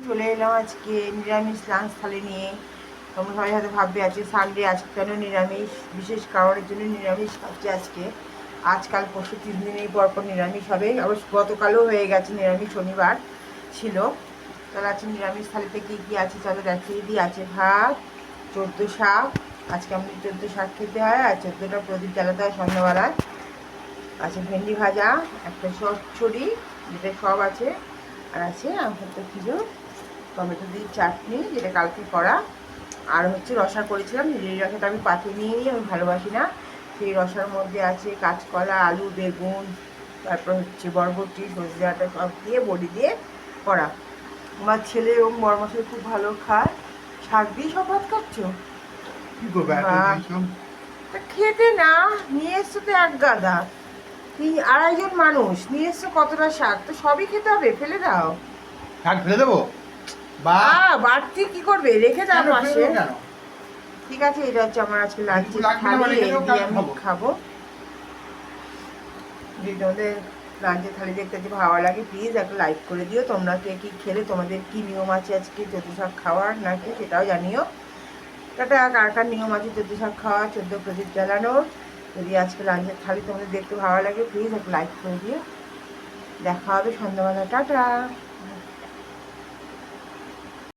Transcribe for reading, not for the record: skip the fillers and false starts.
চলে এলাম আজকে নিরামিষ লাঞ্চ থালি নিয়ে। তোমরা সবাই হয়তো ভাববে আজকে সানডে, আজকে কেন নিরামিষ, বিশেষ কারণের জন্য নিরামিষ খাচ্ছি আজকে। আজকাল পরশু 3 দিনেই পরপর নিরামিষ হবে, আবার গতকালও হয়ে গেছে নিরামিষ, শনিবার ছিল। তাহলে আজকে নিরামিষ থালিতে কী কী আছে চলো দেখিয়ে দিই। আছে ভাত, 14 শাক, আজকে আমাদের 14 শাক খেতে হয়, আর 14টা প্রদীপ জ্বালাতে হয় সন্ধ্যাবেলায়। আছে ভেন্ডি ভাজা, একটা চচ্চড়ি যেটা সব আছে, আর আছে একটা কিছু টমেটো দিয়ে চাটনি যেটা কালকে করা, আর হচ্ছে রসা করেছিলাম। এই রসাটা আমি পাঠিয়ে নিয়ে নিই, আমি ভালোবাসি না। সেই রসার মধ্যে আছে কাঁচকলা, আলু, বেগুন, তারপর হচ্ছে বরবটি, সজনে ডাঁটা সব দিয়ে বড়ি দিয়ে করা। আমার ছেলে এবং বড়মশাই খুব ভালো খায়। শাক দিয়ে সব ভাত খাচ্ছ? তা খেতে না, নিয়ে এসছো তো এক গাদা, 2-2.5 জন মানুষ, নিয়ে এসছো কতটা শাক, তো সবই খেতে হবে, ফেলে দাও। শাক ফেলে দেবো? বাড়তি কি করবে, রেখে দাও পাশে। ঠিক আছে, এটা হচ্ছে আমার আজকে লাঞ্চের থালি, এই দিয়ে আমি খাবো। যদি তোমাদের লাঞ্চের থালি দেখতে যদি ভালো লাগে প্লিজ একটা লাইক করে দিও। তোমরা কে কী খেলে, তোমাদের কী নিয়ম আছে আজকে 14 শাক খাওয়ার নাকি সেটাও জানিও। টাটা। কার কার নিয়ম আছে 14 শাক খাওয়া, 14 প্রদীপ জ্বালানোর। যদি আজকে লাঞ্চের থালি তোমাদের দেখতে ভালো লাগে প্লিজ একটা লাইক করে দিও। দেখা হবে সন্ধ্যাবেলা, টাটা।